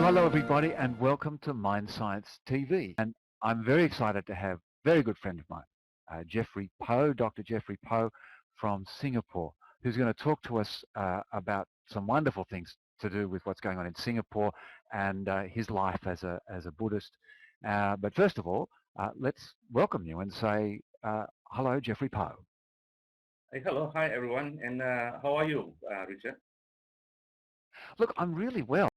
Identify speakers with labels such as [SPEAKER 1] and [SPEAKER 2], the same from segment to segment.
[SPEAKER 1] hello everybody and welcome to Mind Science TV. And I'm very excited to have a very good friend of mine, Jeffrey Po, Dr. Jeffrey Po from Singapore, who's going to talk to us about some wonderful things to do with what's going on in Singapore and his life as a Buddhist. But first of all, let's welcome you and say hello, Jeffrey Po.
[SPEAKER 2] Hey, hello, hi everyone, and how are you, Richard?
[SPEAKER 1] Look, I'm really well.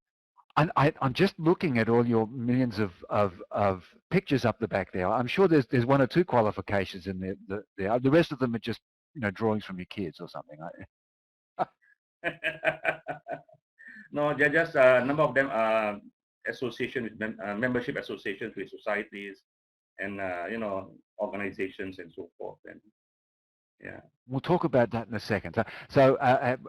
[SPEAKER 1] I'm just looking at all your millions of pictures up the back there. I'm sure there's one or two qualifications in there. The rest of them are just drawings from your kids or something.
[SPEAKER 2] No, they're just a number of them are association with membership associations with societies and organizations and so forth. And yeah.
[SPEAKER 1] We'll talk about that in a second. So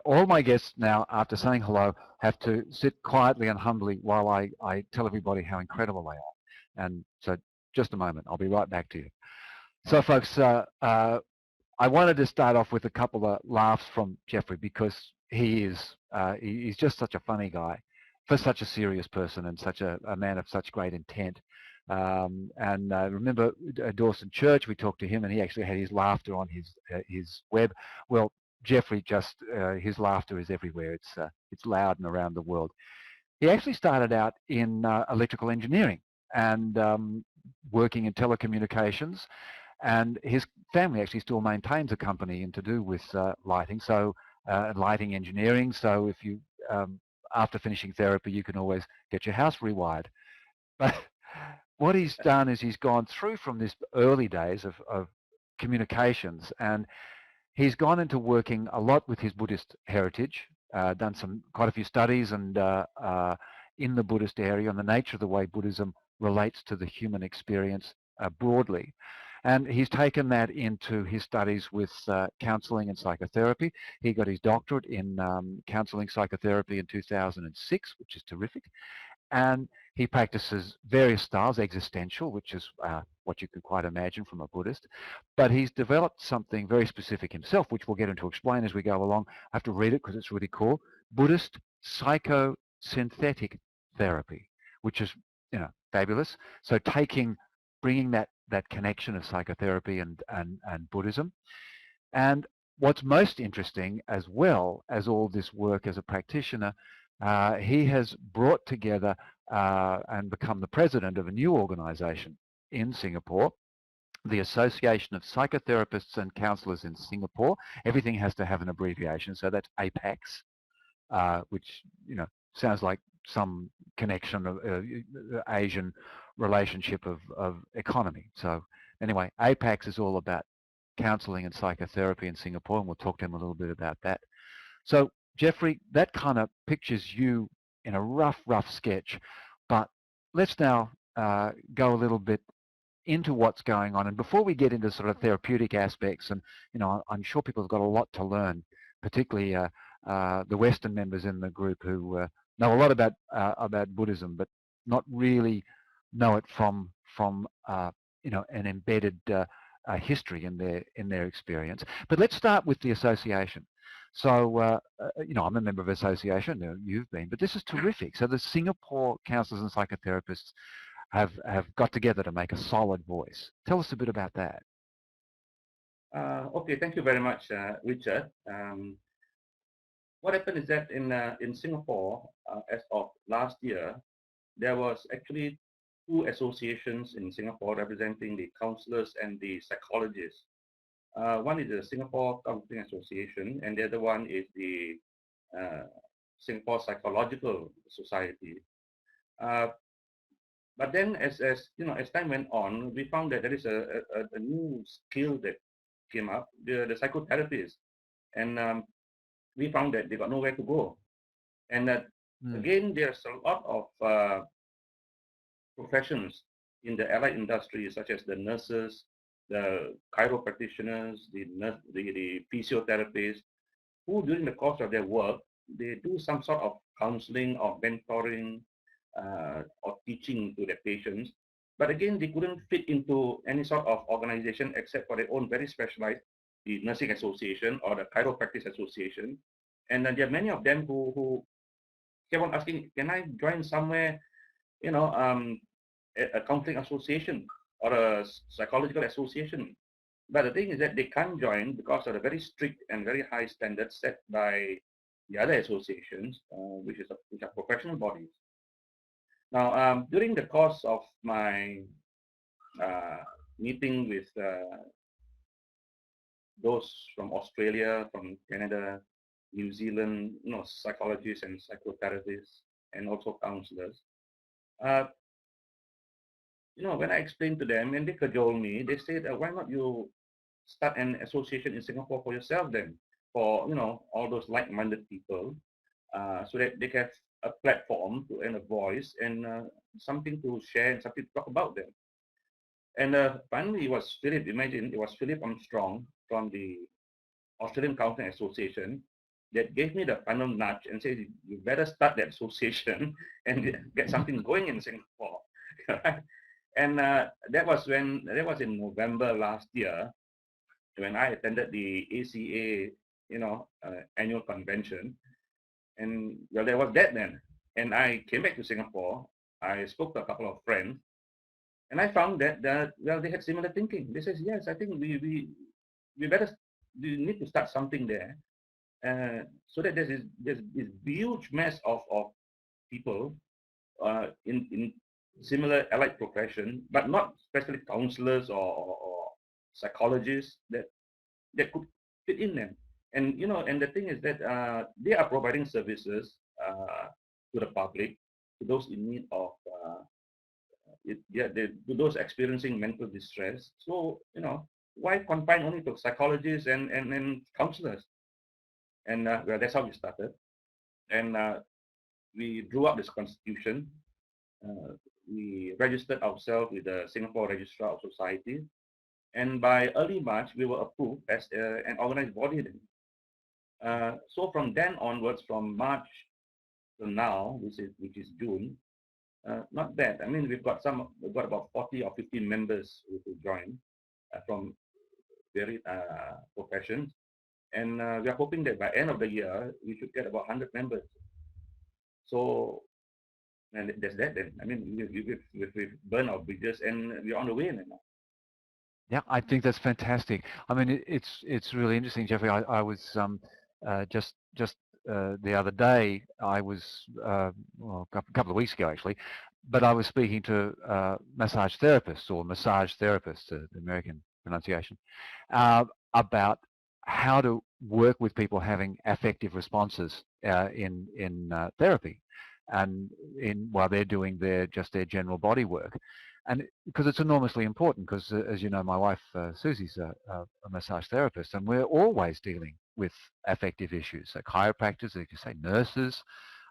[SPEAKER 1] all my guests now, after saying hello, have to sit quietly and humbly while I tell everybody how incredible they are. And so just a moment, I'll be right back to you. So folks, I wanted to start off with a couple of laughs from Jeffrey because he's just such a funny guy for such a serious person and such a man of such great intent. Remember Dawson Church, we talked to him and he actually had his laughter on his web. Well, Jeffrey just, his laughter is everywhere. It's loud and around the world. He actually started out in electrical engineering and working in telecommunications, and his family actually still maintains a company to do with lighting, so lighting engineering. So if you, after finishing therapy, you can always get your house rewired. But what he's done is he's gone through from this early days of communications, and he's gone into working a lot with his Buddhist heritage, done quite a few studies and in the Buddhist area on the nature of the way Buddhism relates to the human experience broadly. And he's taken that into his studies with counseling and psychotherapy. He got his doctorate in counseling psychotherapy in 2006, which is terrific. And he practices various styles, existential, which is what you could quite imagine from a Buddhist. But he's developed something very specific himself, which we'll get into explain as we go along. I have to read it because it's really cool. Buddhist psychosynthetic therapy, which is, fabulous. So bringing that connection of psychotherapy and Buddhism. And what's most interesting, as well as all this work as a practitioner, he has brought together and become the president of a new organization in Singapore, the Association of Psychotherapists and Counselors in Singapore. Everything has to have an abbreviation, so that's APACS, which sounds like some connection of Asian relationship of economy. So anyway, APACS is all about counseling and psychotherapy in Singapore, and we'll talk to him a little bit about that. So Jeffrey, that kind of pictures you in a rough sketch, but let's now go a little bit into what's going on. And before we get into sort of therapeutic aspects, and I'm sure people have got a lot to learn, particularly the Western members in the group who know a lot about Buddhism, but not really know it from an embedded history in their experience. But let's start with the association. So, I'm a member of an association, you've been, but this is terrific. So the Singapore counsellors and psychotherapists have got together to make a solid voice. Tell us a bit about that.
[SPEAKER 2] Okay, thank you very much, Richard. What happened is that in Singapore, as of last year, there was actually two associations in Singapore representing the counsellors and the psychologists. One is the Singapore Counseling Association, and the other one is the Singapore Psychological Society. But then, as time went on, we found that there is a new skill that came up, the psychotherapists, and we found that they got nowhere to go. And that again, there's a lot of professions in the allied industry, such as the nurses, the chiropractitioners, the physiotherapists, who during the course of their work, they do some sort of counseling or mentoring or teaching to their patients. But again, they couldn't fit into any sort of organization except for their own very specialized, the Nursing Association or the Chiropractic Association. And there are many of them who kept on asking, can I join somewhere a counseling association or a psychological association. But the thing is that they can't join because of the very strict and very high standards set by the other associations, which are professional bodies. Now, during the course of my uh, meeting with those from Australia, from Canada, New Zealand, psychologists and psychotherapists, and also counselors, uh, when I explained to them and they cajole me, they said, why not you start an association in Singapore for yourself then, for, all those like-minded people, so that they have a platform and a voice and something to share and something to talk about them. And finally, it was Philip. Imagine it was Philip Armstrong from the Australian Counseling Association that gave me the final nudge and said, "You better start that association and get something going in Singapore." And that was in November last year when I attended the ACA, annual convention. And well, there was that then. And I came back to Singapore. I spoke to a couple of friends, and I found that they had similar thinking. They said, yes, I think we need to start something there, so that there's this huge mass of people in similar allied profession, but not especially counselors or psychologists that could fit in them. And and the thing is that they are providing services to the public, to those in need of to those experiencing mental distress. So why confine only to psychologists and counselors? And well, that's how we started. And we drew up this constitution. We registered ourselves with the Singapore Registrar of Societies, and by early March, we were approved as an organized body then. So from then onwards, from March to now, which is June, not bad. I mean, we've got about 40 or 50 members who join from varied professions, and we are hoping that by end of the year we should get about 100 members. So, and there's that then. I mean, we've burned our bridges and we're on the way now.
[SPEAKER 1] Yeah, I think that's fantastic. I mean, it's really interesting, Jeffrey. I was just the other day, I was well, a couple of weeks ago actually, but I was speaking to massage therapists or massage therapists, the American pronunciation, about how to work with people having affective responses in therapy, and while they're doing their general body work. And because it's enormously important, because as you know, my wife Susie's a massage therapist, and we're always dealing with affective issues. So chiropractors, like you say, nurses,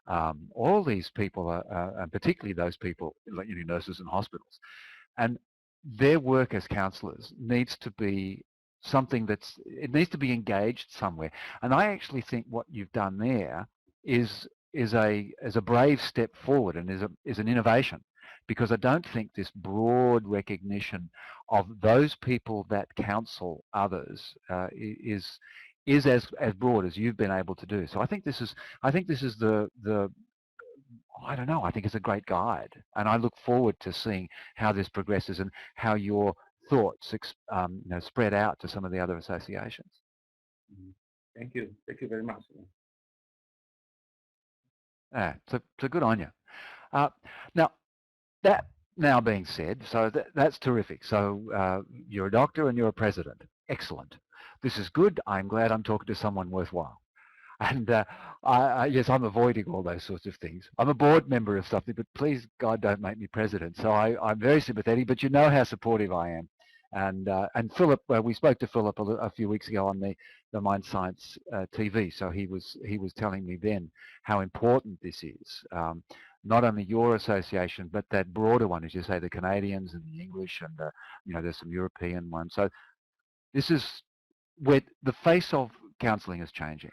[SPEAKER 1] all these people, and particularly those people, like nurses in hospitals, and their work as counsellors needs to be something it needs to be engaged somewhere. And I actually think what you've done there is a brave step forward and is an innovation, because I don't think this broad recognition of those people that counsel others is as broad as you've been able to do. So I think this is the I don't know, I think it's a great guide, and I look forward to seeing how this progresses and how your thoughts spread out to some of the other associations.
[SPEAKER 2] Thank you very much.
[SPEAKER 1] So good on you. Now, that now being said, so that's terrific. So you're a doctor and you're a president. Excellent. This is good. I'm glad I'm talking to someone worthwhile. And yes, I'm avoiding all those sorts of things. I'm a board member of something, but please, God, don't make me president. So I'm very sympathetic, but you know how supportive I am. And Philip, we spoke to Philip a few weeks ago on the Mind Science TV. So he was telling me then how important this is. Not only your association, but that broader one, as you say, the Canadians and the English, and there's some European ones. So this is where the face of counselling is changing.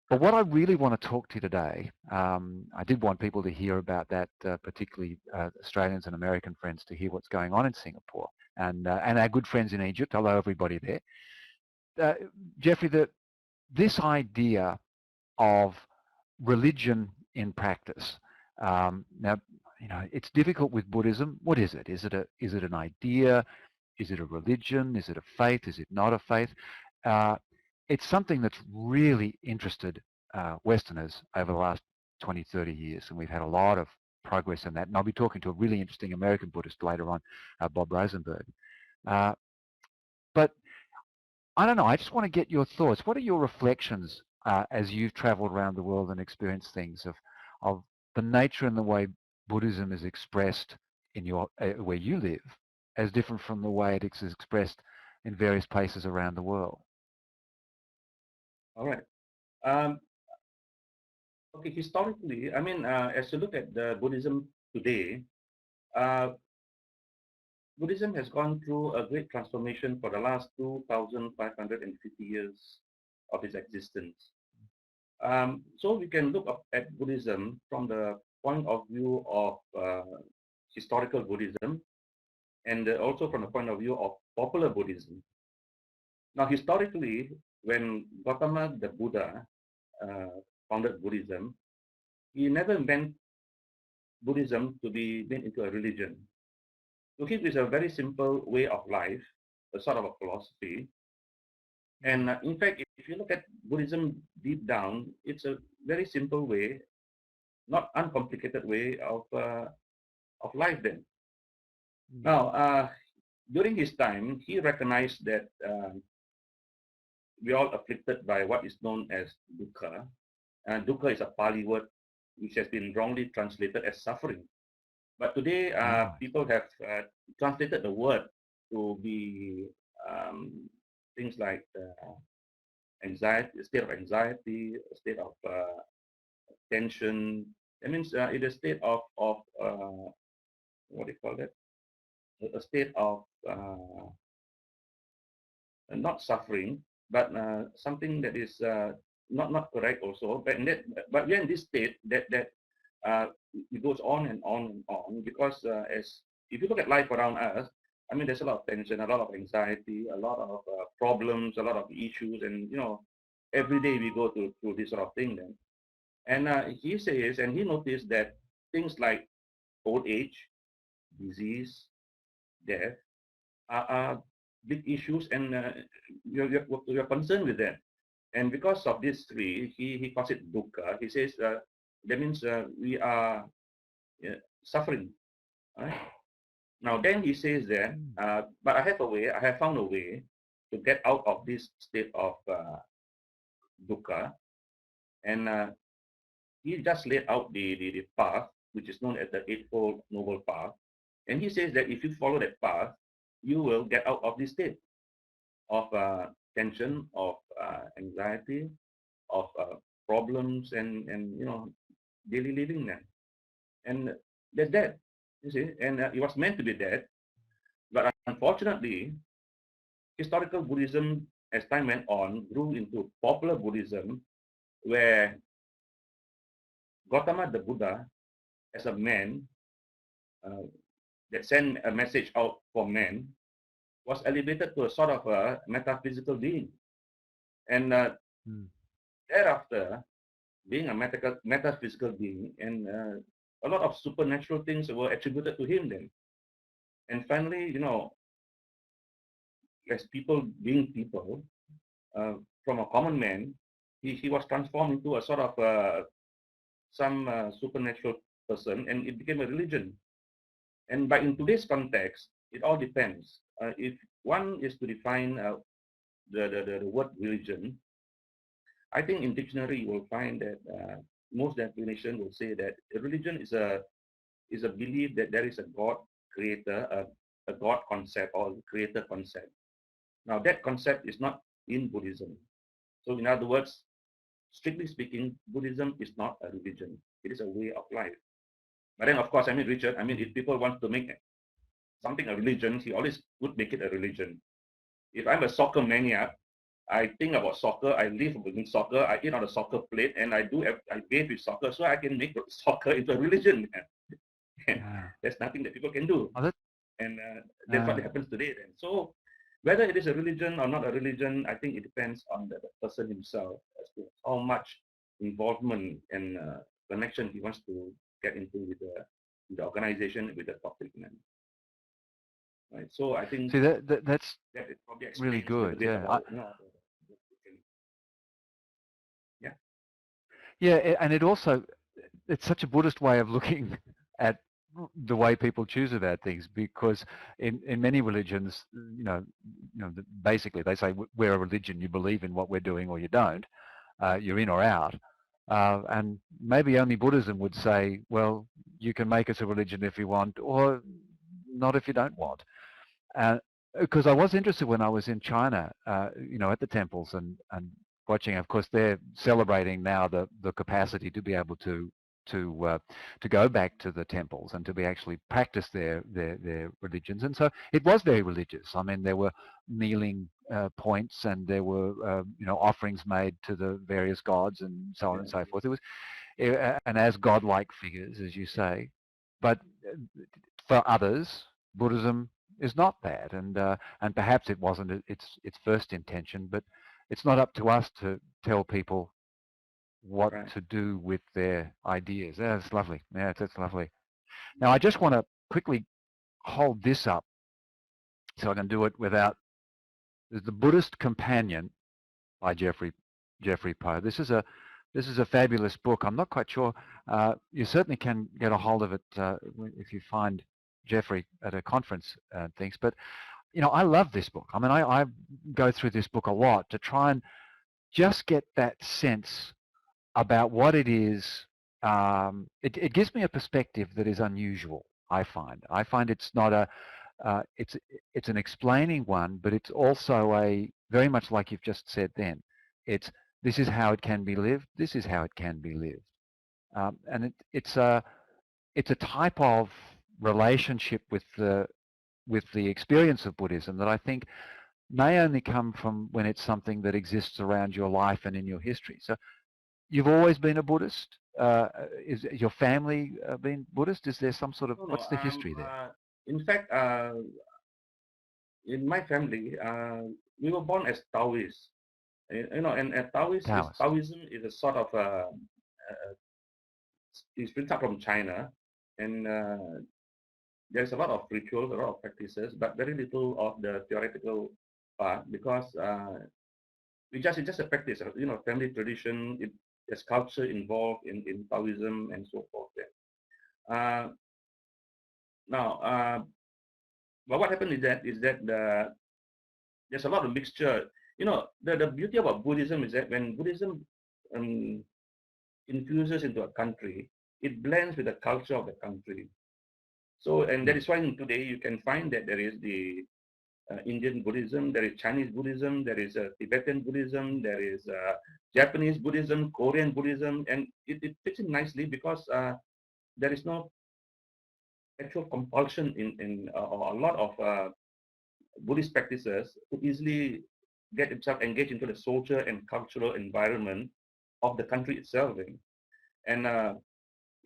[SPEAKER 1] But what I really want to talk to you today, I did want people to hear about that, particularly Australians and American friends, to hear what's going on in Singapore, and our good friends in Egypt. Hello, everybody there. Jeffrey, this idea of religion in practice. Now, it's difficult with Buddhism. What is it? Is it an idea? Is it a religion? Is it a faith? Is it not a faith? Uh, it's something that's really interested Westerners over the last 20, 30 years, and we've had a lot of progress in that. And I'll be talking to a really interesting American Buddhist later on, Bob Rosenberg. Uh, but I don't know. I just want to get your thoughts. What are your reflections as you've traveled around the world and experienced things of the nature and the way Buddhism is expressed in your where you live, as different from the way it is expressed in various places around the world?
[SPEAKER 2] All right. Okay, historically, as you look at the Buddhism today, uh, Buddhism has gone through a great transformation for the last 2,550 years of its existence. So we can look at Buddhism from the point of view of historical Buddhism and also from the point of view of popular Buddhism. Now, historically, when Gautama the Buddha founded Buddhism, he never meant Buddhism to be made into a religion. To him, it's a very simple way of life, a sort of a philosophy. And in fact, if you look at Buddhism deep down, it's a very simple way, not uncomplicated way of life then. Now, during his time, he recognized that we're all afflicted by what is known as dukkha. Dukkha is a Pali word which has been wrongly translated as suffering. But today, people have translated the word to be things like anxiety, a state of anxiety, a state of tension. That means it is a state of what do you call that? A state of not suffering, but something that is not correct also. But we're in this state that it goes on and on and on because as if you look at life around us, there's a lot of tension, a lot of anxiety, a lot of problems, a lot of issues, and every day we go through this sort of thing. Then, and he says, and he noticed that things like old age, disease, death are big issues, and you're concerned with them. And because of these three, he calls it dukkha. He says that means we are suffering. Right? Now then he says that, but I have found a way to get out of this state of dukkha. And he just laid out the path, which is known as the Eightfold Noble Path. And he says that if you follow that path, you will get out of this state of tension, of anxiety, of problems, and daily living then. And that's that, you see. And it was meant to be that, but unfortunately, historical Buddhism, as time went on, grew into popular Buddhism, where Gautama the Buddha, as a man that sent a message out for men, was elevated to a sort of a metaphysical being. And thereafter, being a metaphysical being, and a lot of supernatural things were attributed to him then. And finally, as people being people, from a common man, he was transformed into a sort of some supernatural person, and it became a religion. And but in today's context, it all depends. If one is to define the word religion, I think in dictionary you will find that most definition will say that a religion is a belief that there is a God creator, a God concept or creator concept. Now that concept is not in Buddhism. So in other words, strictly speaking, Buddhism is not a religion. It is a way of life. But then of course, Richard, if people want to make something a religion, he always would make it a religion. If I'm a soccer maniac, I think about soccer, I live within soccer, I eat on a soccer plate, and I bathe with soccer, so I can make soccer into a religion. There's nothing that people can do. And that's what happens today then. So whether it is a religion or not a religion, I think it depends on the person himself as to how much involvement and connection he wants to get into with the organization with the toxic man. Right. So I think
[SPEAKER 1] See, that's
[SPEAKER 2] that it probably
[SPEAKER 1] really
[SPEAKER 2] explains a little
[SPEAKER 1] good.
[SPEAKER 2] bit
[SPEAKER 1] Yeah.
[SPEAKER 2] about yeah.
[SPEAKER 1] Yeah, and it also, it's such a Buddhist way of looking at the way people choose about things, because in many religions, basically they say we're a religion, you believe in what we're doing or you don't, you're in or out. And maybe only Buddhism would say, well, you can make us a religion if you want, or not if you don't want. Because I was interested when I was in China, at the temples and watching. Of course, they're celebrating now the capacity to be able to go back to the temples and to be actually practice their religions. And so it was very religious. I mean, there were kneeling points, and there were offerings made to the various gods and so on and
[SPEAKER 2] Yeah.
[SPEAKER 1] so forth. It was and as godlike figures, as you say. But for others, Buddhism is not that, and perhaps it wasn't its first intention, but it's not up to us to tell people what
[SPEAKER 2] Right.
[SPEAKER 1] to do with their ideas. Yeah, that's lovely. Yeah, that's lovely. Now, I just want to quickly hold this up so I can do it without. There's The Buddhist Companion by Jeffrey Po. This is a fabulous book. I'm not quite sure. You certainly can get a hold of it if you find Jeffrey at a conference and things. But I love this book. I mean, I go through this book a lot to try and just get that sense about what it is. It gives me a perspective that is unusual. I find it's not a it's an explaining one, but it's also a very much like you've just said. Then it's this is how it can be lived. This is how it can be lived, and it's a type of relationship with the experience of Buddhism that I think may only come from when it's something that exists around your life and in your history. So you've always been a Buddhist? Is your family been Buddhist? Is there some sort of,
[SPEAKER 2] No, no.
[SPEAKER 1] what's the history there?
[SPEAKER 2] In fact, in my family, we were born as Taoists. And
[SPEAKER 1] Taoist.
[SPEAKER 2] Taoism is a sort of is split up from China, and there's a lot of rituals, a lot of practices, but very little of the theoretical part because it's just a practice. Family tradition. There's culture involved in Taoism and so forth. Uh, Now, but what happened is that there's a lot of mixture. The beauty about Buddhism is that when Buddhism um, infuses into a country, it blends with the culture of the country. So, and that
[SPEAKER 1] Hmm.
[SPEAKER 2] is why today you can find that there is the Indian Buddhism, there is Chinese Buddhism, there is Tibetan Buddhism, there is Japanese Buddhism, Korean Buddhism, and it fits in nicely because there is no actual compulsion in or a lot of Buddhist practices to easily get himself engaged into the social and cultural environment of the country itself. And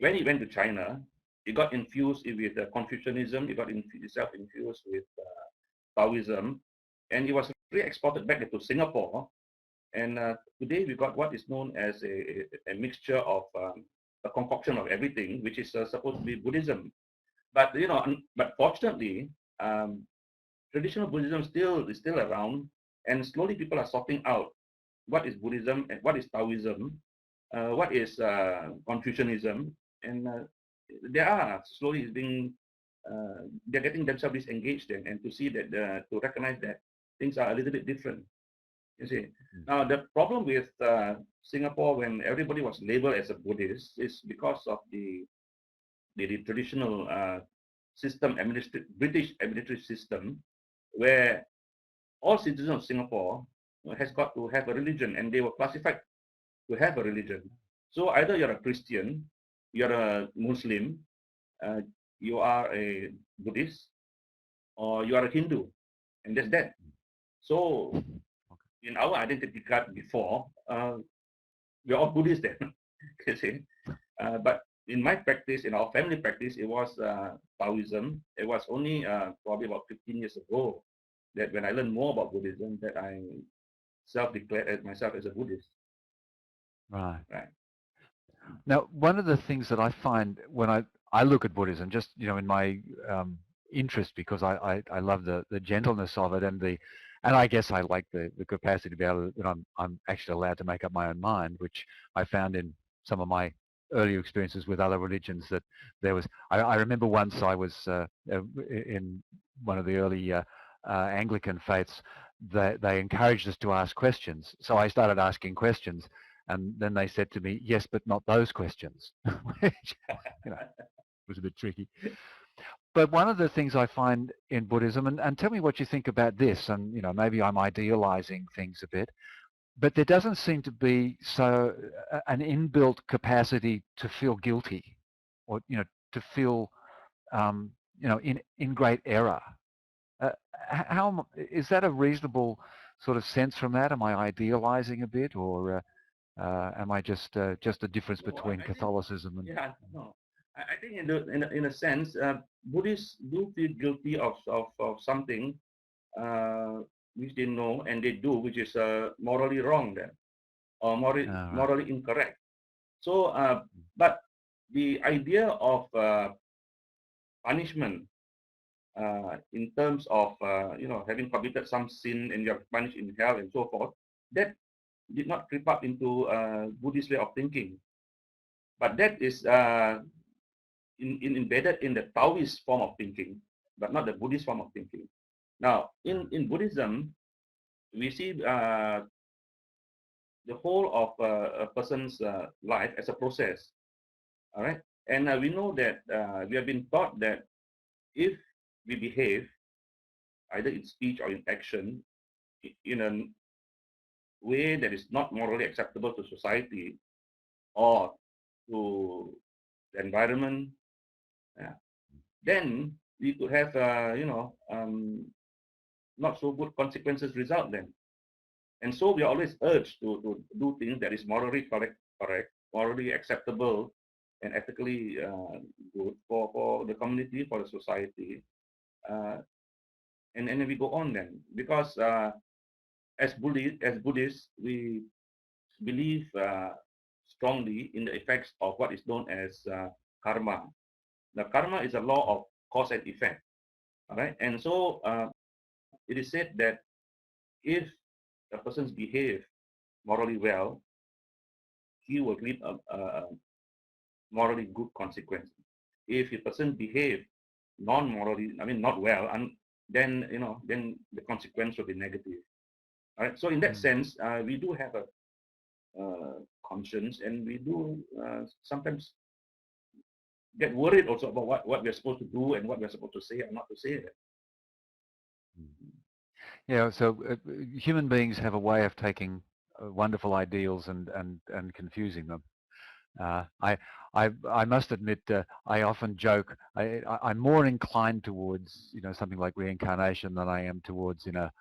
[SPEAKER 2] when he went to China, he got infused with Confucianism, he got himself infused with Taoism, and he was re-exported back to Singapore. And today we got what is known as a mixture of a concoction of everything, which is supposed to be Buddhism. But but fortunately, um, traditional Buddhism is still around, and slowly people are sorting out what is Buddhism and what is Taoism, what is Confucianism, and they are slowly being they're getting themselves disengaged and to see that to recognize that things are a little bit different. You see, now the problem with Singapore when everybody was labeled as a Buddhist is because of the traditional British administrative system, where all citizens of Singapore has got to have a religion, and they were classified to have a religion. So either you're a Christian, you're a Muslim, uh, you are a Buddhist, or you are a Hindu, and that's that. So in our identity card before, we're all Buddhists then, you see. But in my practice, in our family practice, it was Taoism. It was only probably about 15 years ago that when I learned more about Buddhism, that I self-declared as myself as a Buddhist.
[SPEAKER 1] Right.
[SPEAKER 2] Right.
[SPEAKER 1] Now, one of the things that I find when I look at Buddhism just, in my interest, because I love the gentleness of it, and I guess I like the capacity to be able to, that I'm actually allowed to make up my own mind, which I found in some of my earlier experiences with other religions. That there was, I remember once I was in one of the early Anglican faiths. They encouraged us to ask questions, so I started asking questions, and then they said to me, "Yes, but not those questions," which, you know, was a bit tricky. But one of the things I find in Buddhism, and tell me what you think about this, and maybe I'm idealizing things a bit, but there doesn't seem to be an inbuilt capacity to feel guilty, or to feel in great error. How is that a reasonable sort of sense from that? Am I idealizing a bit, or am I just a difference
[SPEAKER 2] No,
[SPEAKER 1] between
[SPEAKER 2] I think,
[SPEAKER 1] Catholicism and?
[SPEAKER 2] yeah, no. I think in a sense, Buddhists do feel guilty of something uh, which they know and they do, which is morally wrong then, or
[SPEAKER 1] Right.
[SPEAKER 2] morally incorrect. So, but the idea of punishment in terms of having committed some sin and you're punished in hell and so forth, that did not creep up into Buddhist way of thinking. But that is embedded in the Taoist form of thinking, but not the Buddhist form of thinking. Now, in Buddhism, we see the whole of a person's life as a process. All right, and we know that we have been taught that if we behave either in speech or in action in a way that is not morally acceptable to society or to the environment, yeah, then we could have not so good consequences result then. And so we are always urged to do things that is morally correct, morally acceptable, and ethically good for the community, for the society. Uh, and then we go on then. Because as Buddhists, we believe strongly in the effects of what is known as karma. Now, karma is a law of cause and effect. All right. And so it is said that if a person's behave morally well, he will reap a morally good consequence. If a person behave non-morally, I mean not well, and then then the consequence will be negative. All right. So in that
[SPEAKER 1] Mm.
[SPEAKER 2] sense, we do have a conscience, and we do sometimes get worried also about what we're supposed to do and what we're supposed to say and not to say.
[SPEAKER 1] Yeah, so human beings have a way of taking wonderful ideals and confusing them. I must admit, I often joke. I'm more inclined towards something like reincarnation than I am towards a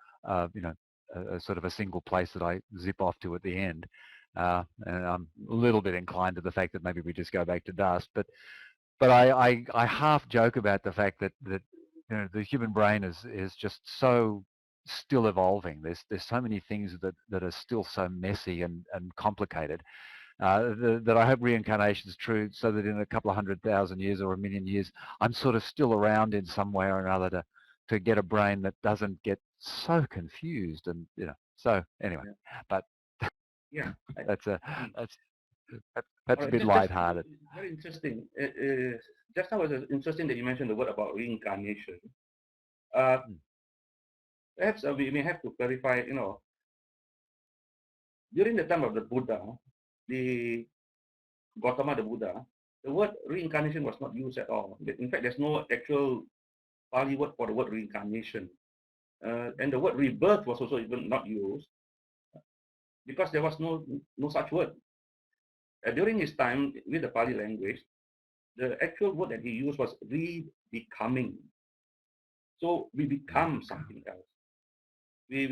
[SPEAKER 1] sort of a single place that I zip off to at the end. And I'm a little bit inclined to the fact that maybe we just go back to dust. But I half joke about the fact that the human brain is just so still evolving. There's so many things that are still so messy and complicated, that I hope reincarnation is true, so that in a couple of 100,000 years or a million years, I'm sort of still around in some way or another to get a brain that doesn't get so confused. And so anyway,
[SPEAKER 2] Yeah.
[SPEAKER 1] but
[SPEAKER 2] Yeah.
[SPEAKER 1] that's a
[SPEAKER 2] Mm.
[SPEAKER 1] that's
[SPEAKER 2] All
[SPEAKER 1] perhaps a
[SPEAKER 2] right.
[SPEAKER 1] bit
[SPEAKER 2] Just
[SPEAKER 1] light-hearted.
[SPEAKER 2] very interesting. Just now it was interesting that you mentioned the word about reincarnation. Uh,
[SPEAKER 1] Mm.
[SPEAKER 2] Perhaps we may have to clarify. During the time of the Buddha, the Gautama the Buddha, the word reincarnation was not used at all. In fact, there's no actual Pali word for the word reincarnation. And the word rebirth was also even not used because there was no such word. During his time with the Pali language, the actual word that he used was re-becoming. So we become something else. We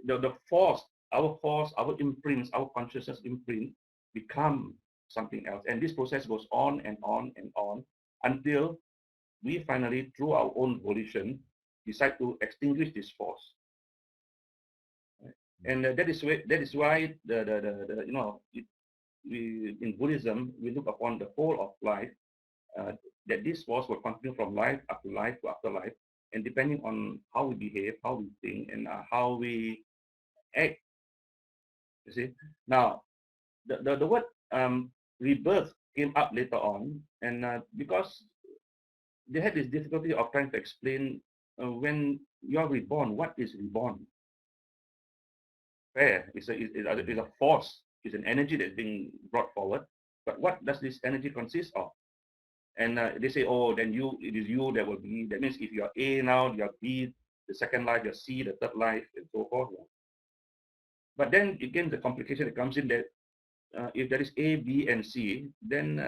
[SPEAKER 2] the force, our imprints, our consciousness imprint become something else. And this process goes on and on and on until we finally, through our own volition, decide to extinguish this force. Right? And that is why we in Buddhism we look upon the whole of life that this force will continue from life after life to afterlife, and depending on how we behave, how we think, and how we act. You see, now the word rebirth came up later on, and because they had this difficulty of trying to explain when you are reborn, what is reborn? Fair, it's a force, it's an energy that's being brought forward. But what does this energy consist of? And they say, oh, then it is you that will be. That means if you are A now, you are B, the second life, you're C, the third life, and so forth. But then again, the complication that comes in that if there is A, B, and C, then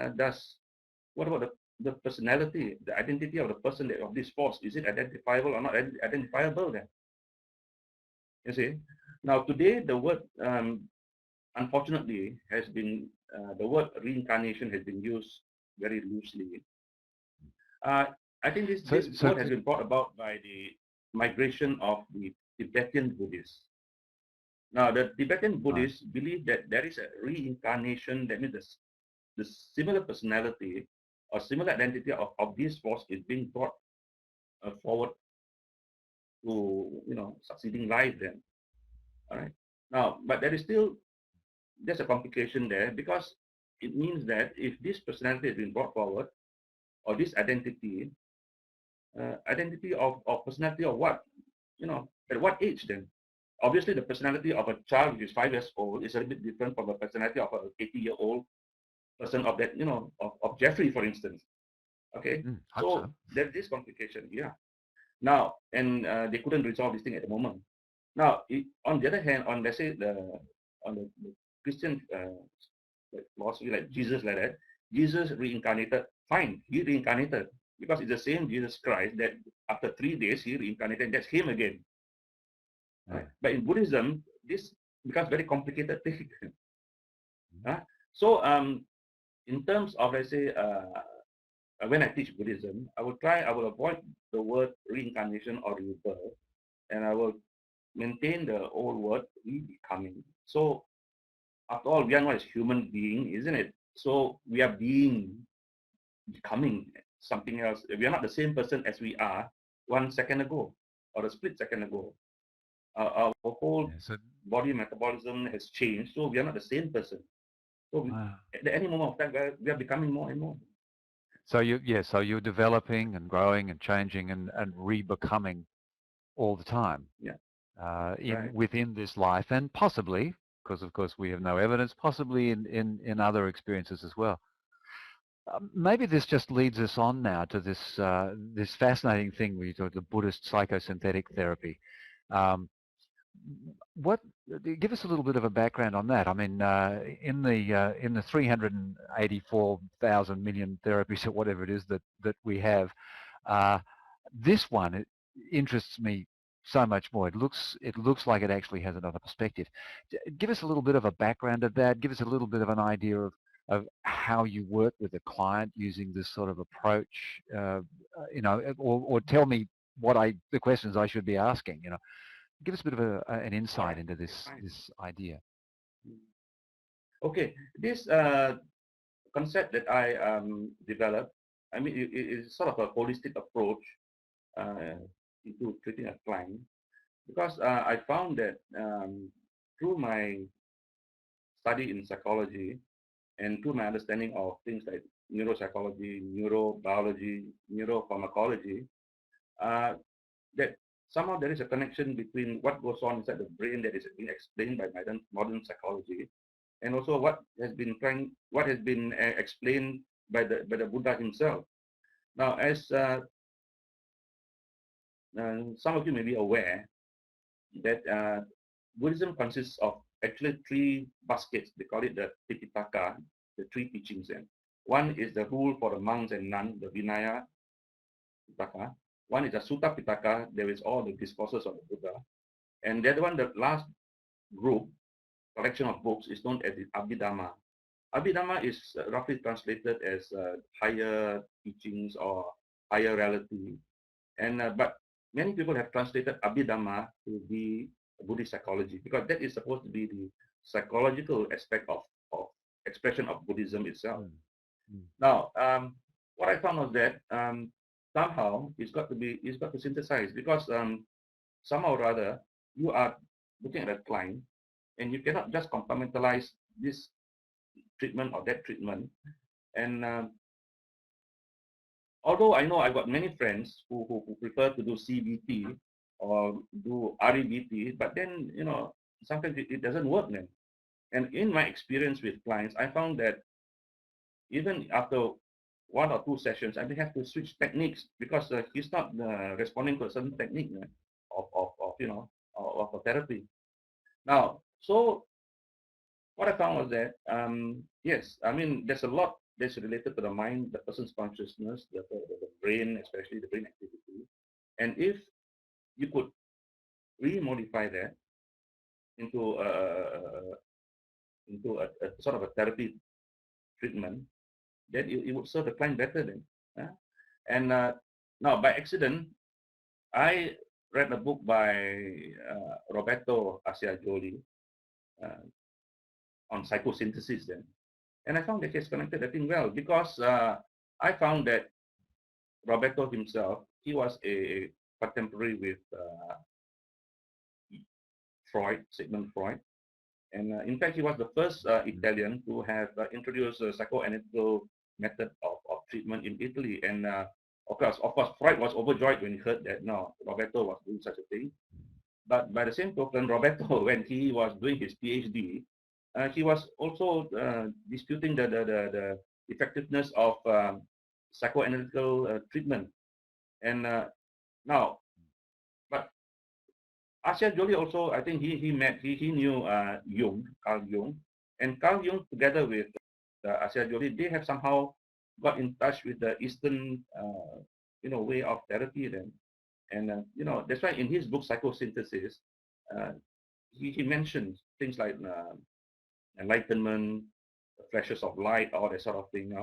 [SPEAKER 2] what about the personality, the identity of the person of this force? Is it identifiable or not identifiable then? You see, now today the word, unfortunately, has been the word reincarnation has been used very loosely. I think this word has been brought about by the migration of the Tibetan Buddhists. Now, the Tibetan Buddhists believe that there is a reincarnation. That means the similar personality or similar identity of this force is being brought forward to, succeeding life then. All right. Now, but there's a complication there, because it means that if this personality has been brought forward, or this identity of personality of what? At what age then? Obviously, the personality of a child which is 5 years old is a little bit different from the personality of an 80-year-old person of that, of Jeffrey, for instance. Okay, so there's this complication, yeah. Now, and they couldn't resolve this thing at the moment. Now, on the other hand, on let's say on the Christian philosophy, like Jesus, like that, Jesus reincarnated. Fine, he reincarnated because it's the same Jesus Christ that after 3 days he reincarnated. That's him again. Right? But in Buddhism, this becomes very complicated thing. So, in terms of, let's say, when I teach Buddhism, I will avoid the word reincarnation or rebirth, and I will maintain the old word re-becoming. So, after all, we are not as human being, isn't it? So we are becoming something else. We are not the same person as we are 1 second ago or a split second ago. Our whole body metabolism has changed, so we are not the same person. So at any moment of time, we are becoming more and more.
[SPEAKER 1] So you're developing and growing and changing and re-becoming all the time.
[SPEAKER 2] Yeah.
[SPEAKER 1] Within this life, and possibly, because of course we have no evidence, possibly in other experiences as well. Maybe this just leads us on now to this this fascinating thing we talk, the Buddhist psychosynthetic therapy. Give us a little bit of a background on that. I mean, in the 384,000 million therapies or whatever it is that we have, this one interests me so much more. It looks like it actually has another perspective. Give us a little bit of a background of that. Give us a little bit of an idea of how you work with a client using this sort of approach, or tell me the questions I should be asking. Give us a bit of an insight into this idea.
[SPEAKER 2] Okay, this concept that I developed, I mean, it is sort of a holistic approach into treating a client, because I found that through my study in psychology and through my understanding of things like neuropsychology, neurobiology, neuropharmacology, that somehow there is a connection between what goes on inside the brain that is being explained by modern psychology, and also what has been explained by the Buddha himself. Now, as some of you may be aware, that Buddhism consists of actually 3 baskets. They call it the Tipitaka, the 3 teachings. And one is the rule for the monks and nuns, the Vinaya Pitaka. One is the Sutta Pitaka. There is all the discourses of the Buddha. And the other one, the last group, collection of books, is known as the Abhidhamma. Abhidhamma is roughly translated as higher teachings or higher reality. And but many people have translated Abhidhamma to be Buddhist psychology, because that is supposed to be the psychological aspect of expression of Buddhism itself. Now, what I found was that somehow it's got to synthesize, because somehow or other you are looking at a client and you cannot just compartmentalize this treatment or that treatment. And although I know I've got many friends who prefer to do CBT or do REBT, but then, sometimes it doesn't work then. And in my experience with clients, I found that even after one or two sessions, I may have to switch techniques, because he's not responding to a certain technique of a therapy. Now, so what I found was that, yes, I mean, there's a lot that's related to the mind, the person's consciousness, the brain, especially the brain activity. And if you could re-modify that into a sort of a therapy treatment, then it would serve the client better then. And now, by accident, I read a book by Roberto Asciagioli on psychosynthesis then. And I found that he has connected the thing well, because I found that Roberto himself, he was a contemporary with Freud, Sigmund Freud. And in fact, he was the first Italian to have introduced a psychoanalytical method of treatment in Italy. And of course, Freud was overjoyed when he heard that no, Roberto was doing such a thing. But by the same token, Roberto, when he was doing his PhD, he was also disputing the effectiveness of psychoanalytical treatment. And now, but Asciagioli also, I think he knew Carl Jung, and Carl Jung together with Asciagioli, they have somehow got in touch with the Eastern, way of therapy then. And, that's why in his book, Psychosynthesis, he mentions things like enlightenment, flashes of light, all that sort of thing.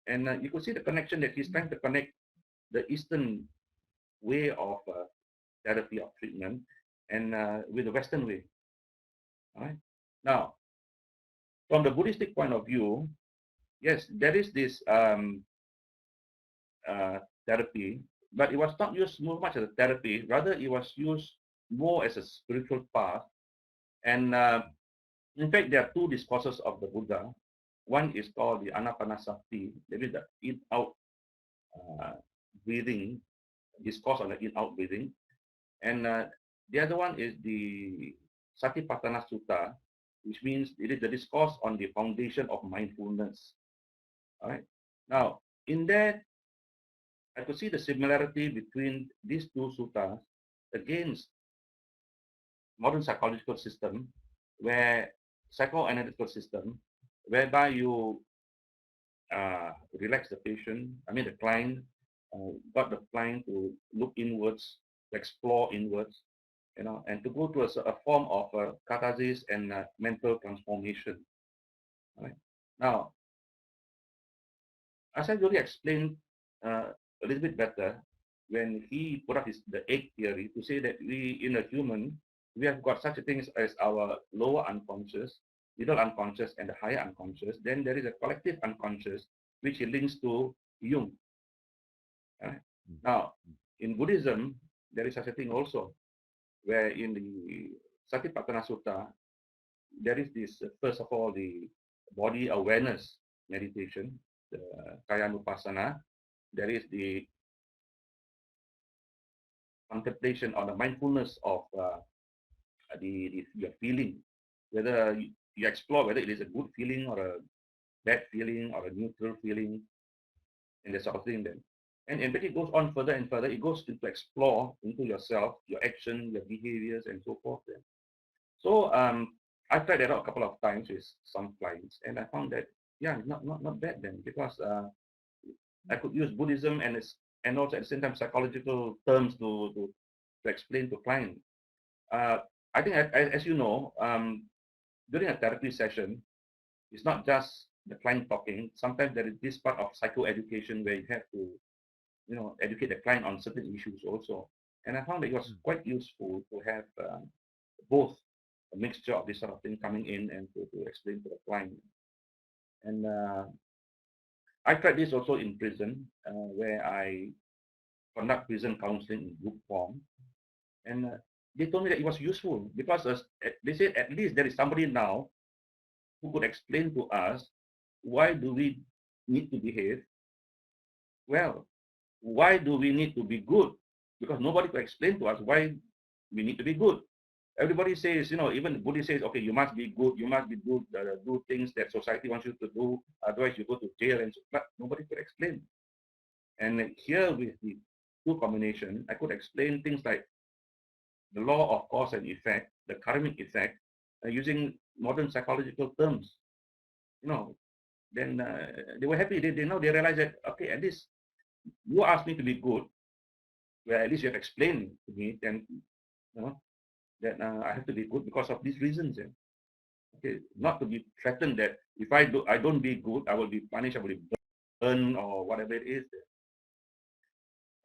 [SPEAKER 2] And you could see the connection that he's trying to connect the Eastern way of therapy of treatment and with the Western way. All right. Now, from the Buddhistic point of view, yes, there is this therapy, but it was not used so much as a therapy. Rather, it was used more as a spiritual path. And in fact, there are two discourses of the Buddha. One is called the Anapanasati, that is the in-out breathing, discourse on the in-out breathing. And the other one is the Satipatthana Sutta, which means it is the discourse on the foundation of mindfulness. All right. Now, in that, I could see the similarity between these two suttas against modern psychological system, where psychoanalytical system, whereby you relax the patient, the client, got the client to look inwards, to explore inwards, and to go to a form of catharsis and mental transformation. Right? Now, as I already explained a little bit better, when he put up the egg theory to say that we, in a human, we have got such a things as our lower unconscious, middle unconscious, and the higher unconscious. Then there is a collective unconscious, which he links to Jung. Right? Now, in Buddhism, there is such a thing also, where in the Satipatthana Sutta, there is this, first of all, the body awareness meditation, the Kayanupassana. There is the contemplation or the mindfulness of your feeling, whether you explore whether it is a good feeling or a bad feeling or a neutral feeling, and that sort of thing then. And it goes on further and further. It goes to explore into yourself, your action, your behaviors, and so forth then. So I've tried that out a couple of times with some clients, and I found that, yeah, not bad then, because I could use Buddhism and also at the same time psychological terms to explain to client. I think, as you know, during a therapy session, it's not just the client talking. Sometimes there is this part of psychoeducation where you have to, educate the client on certain issues also. And I found that it was quite useful to have both a mixture of this sort of thing coming in and to explain to the client. And I tried this also in prison, where I conduct prison counseling in group form, and they told me that it was useful because they said at least there is somebody now who could explain to us why do we need to behave well, why do we need to be good? Because nobody could explain to us why we need to be good. Everybody says, even the Buddhist says, okay, you must be good, you must be good, do things that society wants you to do, otherwise you go to jail, and so, but nobody could explain. And here with the two combination, I could explain things like the law of cause and effect, the karmic effect, using modern psychological terms. You know, then they were happy. They now they realized that, okay, at least you asked me to be good, where at least you have explained to me, then you know that I have to be good because of these reasons. Okay, not to be threatened that if I don't be good, I will be punished, I will be burned or whatever it is.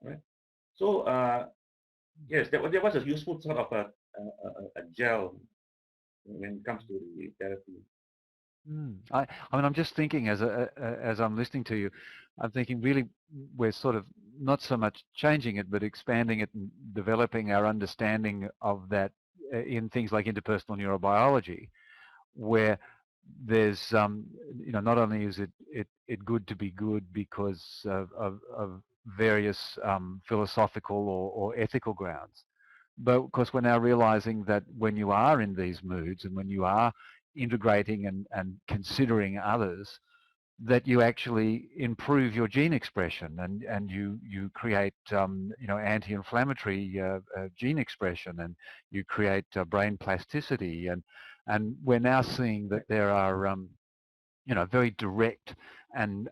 [SPEAKER 2] Right. So yes, that was a useful sort of a gel when it comes to the therapy.
[SPEAKER 1] I mean, I'm just thinking as I'm listening to you, I'm thinking really we're sort of not so much changing it, but expanding it and developing our understanding of that in things like interpersonal neurobiology, where there's not only is it good to be good because of various philosophical or ethical grounds, but of course we're now realizing that when you are in these moods and when you are integrating and considering others, that you actually improve your gene expression and you create anti-inflammatory gene expression, and you create brain plasticity, and we're now seeing that there are very direct and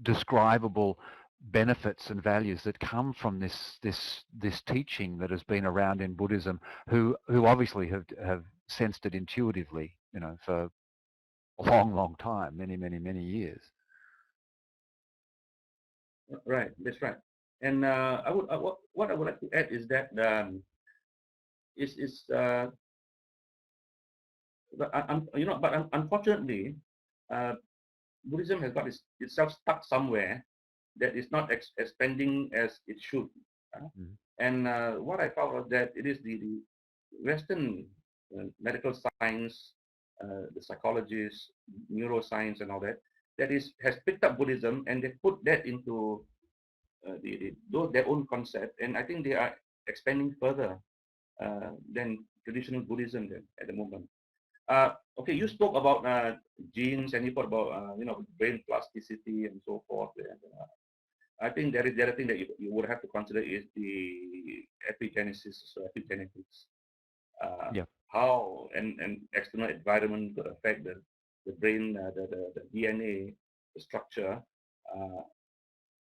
[SPEAKER 1] describable benefits and values that come from this teaching that has been around in Buddhism, who obviously have sensed it intuitively, for a long time, many years.
[SPEAKER 2] Right, that's right. And what I would like to add is that is but unfortunately, uh, Buddhism has got itself stuck somewhere that is not expanding as it should.
[SPEAKER 1] Mm.
[SPEAKER 2] And what I found was that it is the Western medical science, the psychologists, neuroscience, and all that, has picked up Buddhism and they put that into their own concept, and I think they are expanding further than traditional Buddhism at the moment. Okay, you spoke about genes and you talked about brain plasticity and so forth. And, I think there is the other thing that you would have to consider is the epigenesis, so epigenetics,
[SPEAKER 1] Yeah.
[SPEAKER 2] how and external environment could affect the brain, the DNA, the structure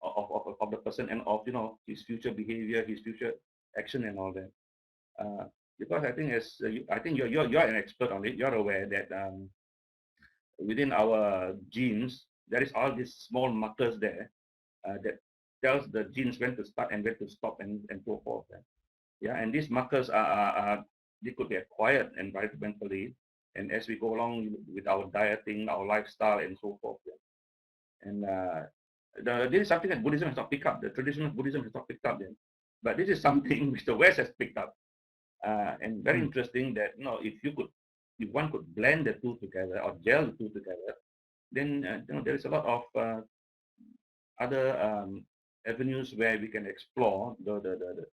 [SPEAKER 2] of the person, and of his future behavior, his future action, and all that. Because I think I think you're an expert on it. You're aware that within our genes there is all these small markers there that tells the genes when to start and when to stop, and so forth. Yeah, and these markers are they could be acquired environmentally, and as we go along with our dieting, our lifestyle, and so forth. Yeah. And this is something that Buddhism has not picked up. The traditional Buddhism has not picked up then, but this is something which the West has picked up. And very interesting that if one could blend the two together or gel the two together, then there is a lot of other avenues where we can explore the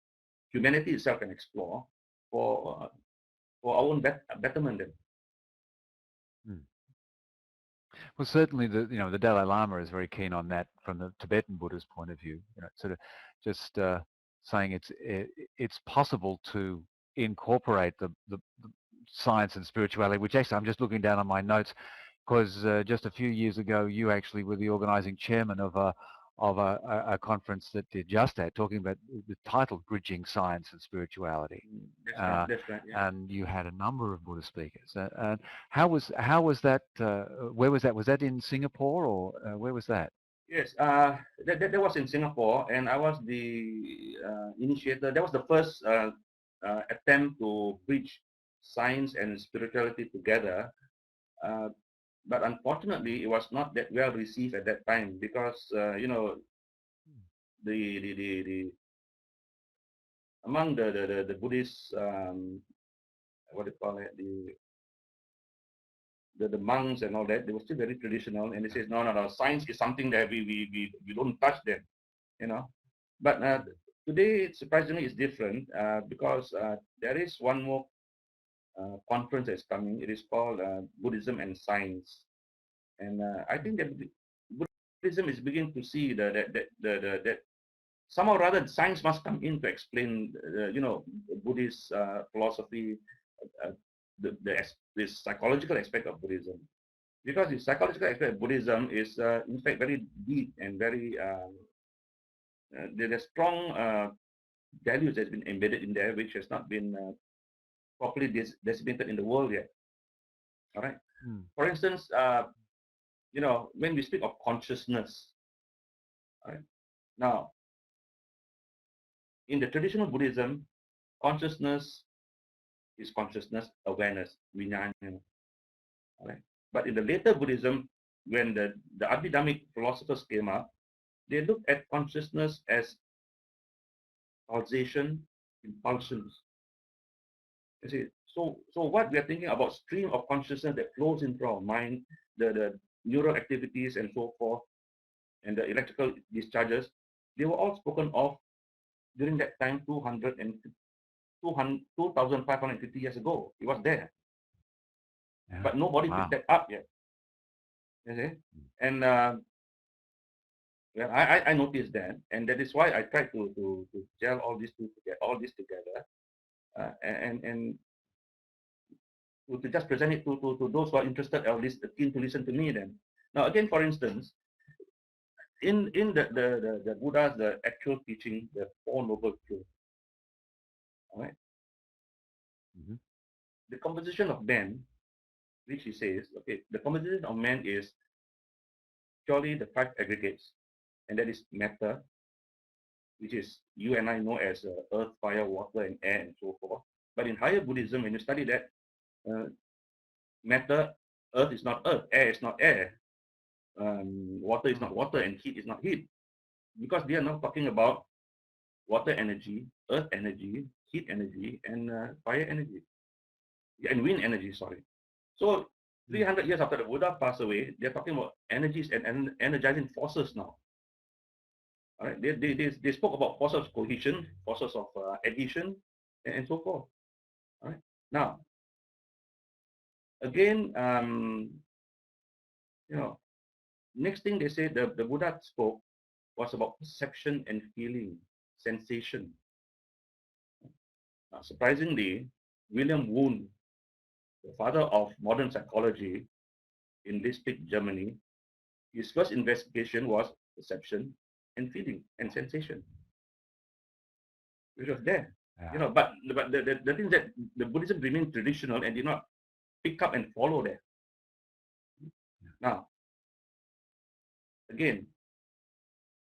[SPEAKER 2] humanity itself can explore for our own betterment.
[SPEAKER 1] Mm. Well, certainly the Dalai Lama is very keen on that from the Tibetan Buddhist point of view. Sort of just saying it's possible to incorporate the science and spirituality, which actually I'm just looking down on my notes, because just a few years ago you actually were the organizing chairman of a conference that did just that, talking about the title Bridging Science and Spirituality.
[SPEAKER 2] That's right. That's right. Yeah.
[SPEAKER 1] And you had a number of Buddhist speakers. And how was that? Where was that? Was that in Singapore, or where was that?
[SPEAKER 2] Yes, that was in Singapore, and I was the initiator. That was the first attempt to bridge science and spirituality together. But unfortunately, it was not that well received at that time because the among the Buddhist what do you call it, the monks and all that, they were still very traditional, and they says no, science is something that we don't touch them, you know. But today, surprisingly, is different because there is one more conference that's coming. It is called Buddhism and Science, and I think that Buddhism is beginning to see that somehow rather science must come in to explain, Buddhist philosophy, uh, the psychological aspect of Buddhism. Because the psychological aspect of Buddhism is, in fact, very deep and very, there's strong values that's been embedded in there, which has not been properly designated in the world yet. All right. For instance, when we speak of consciousness, right? Now, in the traditional Buddhism, consciousness is consciousness, awareness, vijnana. All right. But in the later Buddhism, when the Abhidhammic philosophers came up, they looked at consciousness as causation, impulsions. You see, so what we are thinking about stream of consciousness that flows into our mind, the neural activities and so forth, and the electrical discharges, they were all spoken of during that time 2,550 years ago. It was there. Yeah. But nobody picked that up yet. You see? And well, I noticed that, and that is why I tried to gel all these two, get all this together, and to just present it to those who are interested, or at least keen to listen to me. Then, now again, for instance, in the Buddha's the actual teaching, the Four Noble Truths, all right, the composition of man, which he says, okay, the composition of man is purely the five aggregates, and that is matter, which is you and I know as earth, fire, water, and air, and so forth. But in higher Buddhism, when you study that, matter, earth is not earth, air is not air, water is not water, and heat is not heat, because they are not talking about water energy, earth energy, heat energy, and fire energy, and wind energy, sorry. So 300 years after the Buddha passed away, they're talking about energies and energizing forces now. All right, they spoke about forces of cohesion, forces of adhesion, and so forth. All right. Now, again, next thing they say the Buddha spoke was about perception and feeling, sensation. Now, surprisingly, William Wundt, the father of modern psychology in Leipzig, Germany, his first investigation was perception and feeling and sensation, which was there. Yeah. But the thing is that the Buddhism remained traditional and did not pick up and follow that. Now, again,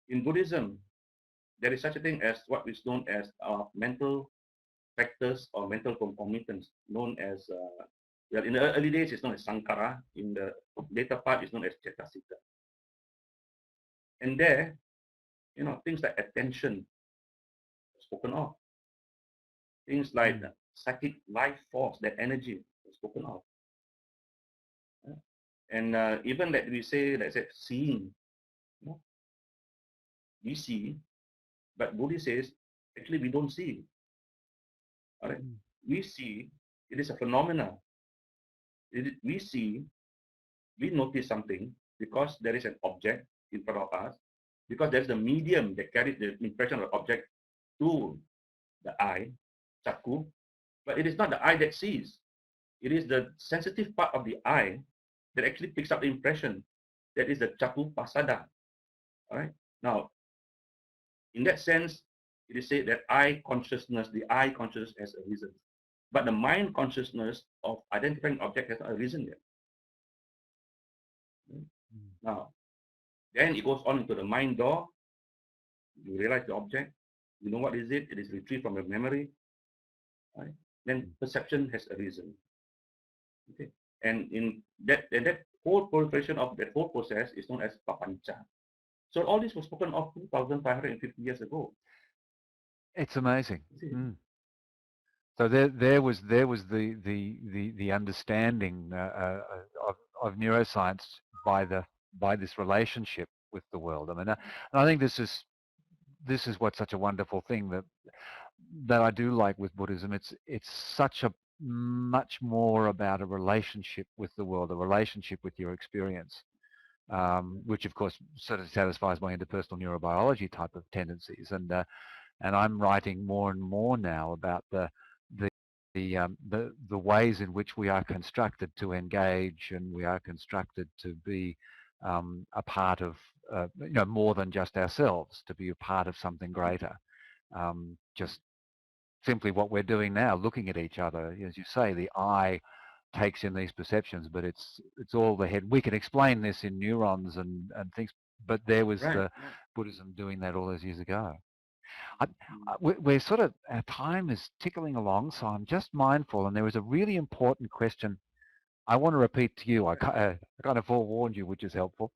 [SPEAKER 2] in Buddhism, there is such a thing as what is known as mental factors or mental concomitants, known as, well, in the early days, it's known as sankhara. In the later part, it's known as cetasika. And there, things like attention, spoken of. Things like the psychic life force, that energy, spoken of. And even that we say, let's say, seeing. We see, but Buddha says, actually, we don't see. All right? We see, it is a phenomena. We see, we notice something because there is an object in front of us, because there's the medium that carries the impression of the object to the eye, chakku, but it is not the eye that sees. It is the sensitive part of the eye that actually picks up the impression. That is the chakku pasada. All right. Now, in that sense, it is said that the eye consciousness has a reason, but the mind consciousness of identifying object has not a reason yet. Now, then it goes on into the mind door. You realize the object. You know what is it? It is retrieved from your memory. Right? Then perception has a reason. Okay, and in that whole proliferation of that whole process is known as papancha. So all this was spoken of 2,550 years ago.
[SPEAKER 1] It's amazing. Mm. So there was the understanding of neuroscience by this relationship with the world. I mean, and I think this is what's such a wonderful thing that I do like with Buddhism. It's such a much more about a relationship with the world, a relationship with your experience, which of course sort of satisfies my interpersonal neurobiology type of tendencies. And I'm writing more and more now about the the ways in which we are constructed to engage, and we are constructed to be a part of more than just ourselves, to be a part of something greater. Just simply what we're doing now, looking at each other, as you say, the eye takes in these perceptions, but it's all the head. We can explain this in neurons and things, but there was the Buddhism doing that all those years ago. We're sort of, our time is tickling along, so I'm just mindful, and there was a really important question I want to repeat to you. I kind of forewarned you, which is helpful.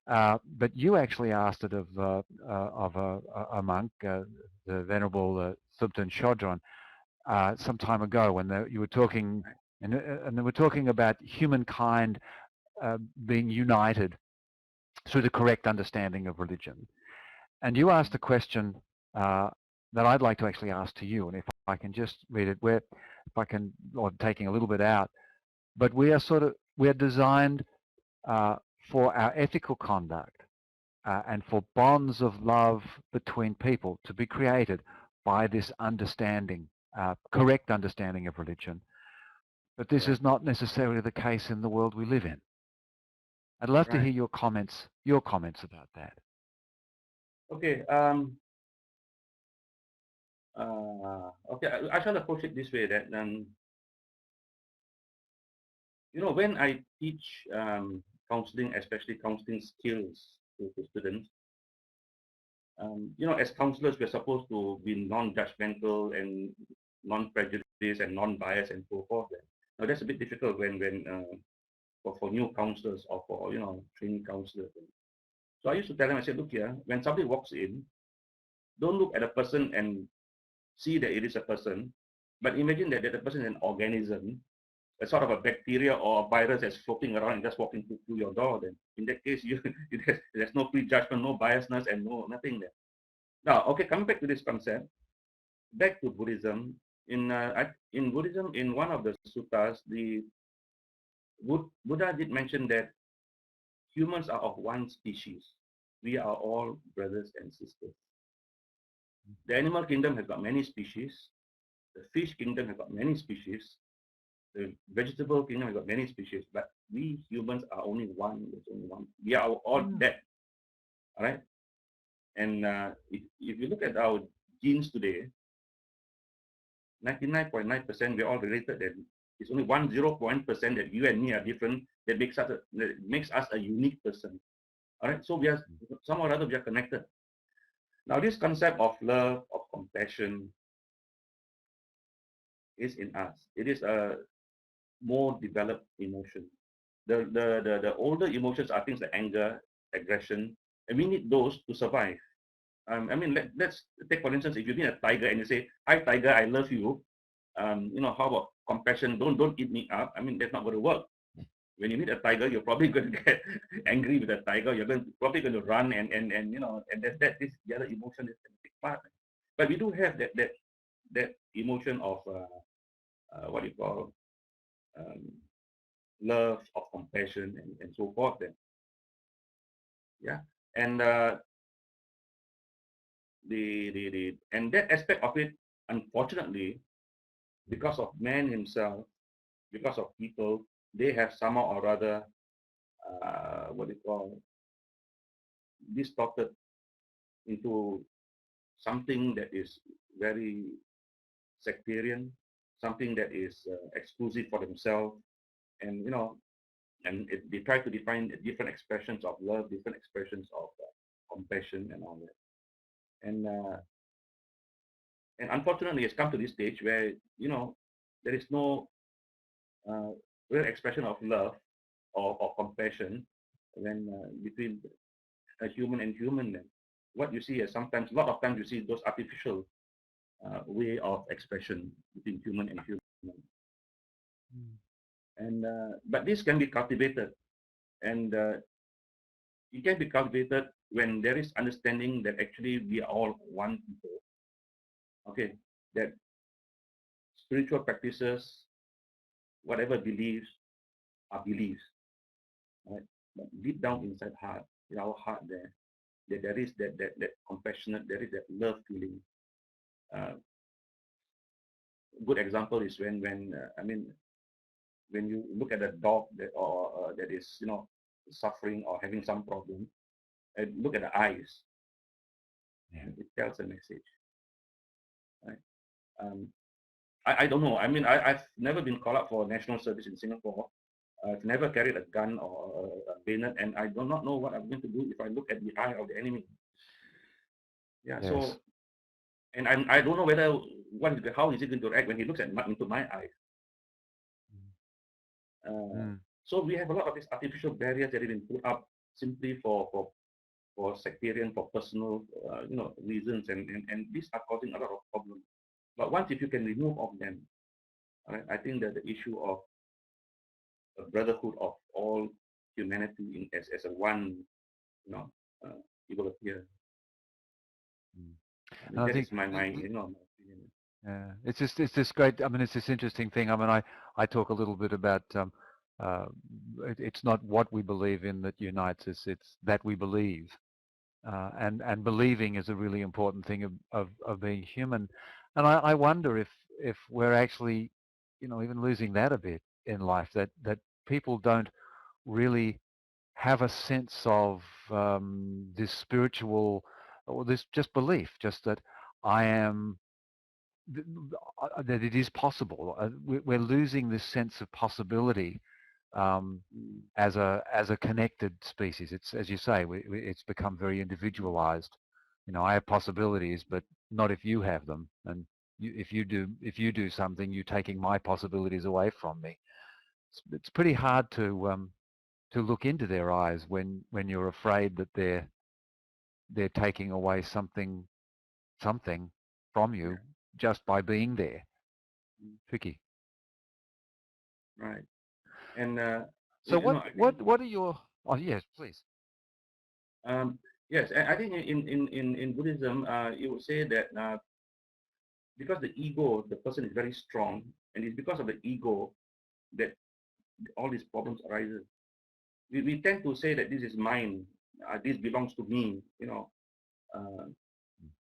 [SPEAKER 1] But you actually asked it of a monk, the Venerable Thubten Chodron, some time ago when you were talking, and they were talking about humankind being united through the correct understanding of religion. And you asked a question that I'd like to actually ask to you, and if I can just read it, if I can, or taking a little bit out, but we are designed for our ethical conduct and for bonds of love between people to be created by this understanding, correct understanding of religion. But this is not necessarily the case in the world we live in. I'd love to hear your comments about that.
[SPEAKER 2] Okay. Okay. I shall approach it this way, that when I teach counseling, especially counseling skills to students, as counselors, we're supposed to be non-judgmental and non-prejudiced and non-biased and so forth. Now that's a bit difficult when for new counselors or for training counselors. So I used to tell them, I said, look here, when somebody walks in, don't look at a person and see that it is a person, but imagine that the person is an organism, a sort of a bacteria or a virus that's floating around and just walking through your door. Then in that case, there's no prejudgment, no biasness, and nothing there. Now, okay, coming back to this concept, back to Buddhism. In Buddhism, in one of the suttas, the Buddha did mention that humans are of one species. We are all brothers and sisters. The animal kingdom has got many species. The fish kingdom has got many species. The vegetable kingdom has got many species. But we humans are only one. There's only one. We are all that. All right. And if you look at our genes today, 99.9% we're all related. Then it's only 0.1% that you and me are different. That makes us a unique person. All right. So we are somehow or other we are connected. Now this concept of love, of compassion, is in us. It is a more developed emotion. The older emotions are things like anger, aggression, and we need those to survive. I mean, let's take for instance, if you meet a tiger and you say, "Hi, tiger, I love you." How about compassion? Don't eat me up. I mean, that's not going to work. When you meet a tiger, you're probably going to get angry with a tiger. You're probably going to run, and this the other emotion is a big part. But we do have that emotion of what you call love, of compassion, and so forth. Then, yeah, and and that aspect of it, unfortunately, because of man himself, because of people, they have somehow or other what you call distorted into something that is very sectarian, something that is exclusive for themselves, and they try to define different expressions of love, different expressions of compassion, and all that. And unfortunately, it's come to this stage where there is no real expression of love or compassion when between a human and human. Then what you see is sometimes, a lot of times, you see those artificial way of expression between human and human.
[SPEAKER 1] Mm.
[SPEAKER 2] And but this can be cultivated, and it can be cultivated when there is understanding that actually we are all one people. Okay, that spiritual practices, whatever beliefs, are beliefs, right? But deep down inside heart, in our heart there is that compassionate, there is that love feeling. Uh, Good example is when I mean, when you look at a dog that or that is suffering or having some problem, and look at the eyes,
[SPEAKER 1] Yeah.
[SPEAKER 2] it tells a message, right? Um, I don't know. I mean, I've never been called up for national service in Singapore. I've never carried a gun or a bayonet, and I do not know what I'm going to do if I look at the eye of the enemy. Yeah.
[SPEAKER 1] Yes.
[SPEAKER 2] So, and I don't know whether how is he going to react when he looks into my eyes. Uh,
[SPEAKER 1] Mm.
[SPEAKER 2] so we have a lot of these artificial barriers that have been put up simply for sectarian, for personal, reasons, and these are causing a lot of problems. But once if you can remove of them, right, I think that the issue of a brotherhood of all humanity as a one, you know, it will appear.
[SPEAKER 1] Mm.
[SPEAKER 2] I mean,
[SPEAKER 1] And I
[SPEAKER 2] that
[SPEAKER 1] think
[SPEAKER 2] is my opinion.
[SPEAKER 1] it's just great. I mean, it's this interesting thing. I mean, I talk a little bit about uh, it's not what we believe in that unites us. It's that we believe, and believing is a really important thing of being human. And I wonder if we're actually, even losing that a bit in life. That people don't really have a sense of this spiritual or this just belief, just that I am that it is possible. We're losing this sense of possibility um,
[SPEAKER 2] Mm,
[SPEAKER 1] as a connected species. It's as you say, it's become very individualized. I have possibilities, but not if you have them. And if you do something, you're taking my possibilities away from me. It's pretty hard to look into their eyes when you're afraid that they're taking away something from
[SPEAKER 2] yeah.
[SPEAKER 1] you just by being there.
[SPEAKER 2] Mm,
[SPEAKER 1] Tricky.
[SPEAKER 2] right. And
[SPEAKER 1] So
[SPEAKER 2] I think
[SPEAKER 1] what are your? Oh yes, please.
[SPEAKER 2] um, yes, I think in Buddhism, you would say that because the ego, the person is very strong, and it's because of the ego that all these problems arises. We tend to say that this is mine, this belongs to me, uh,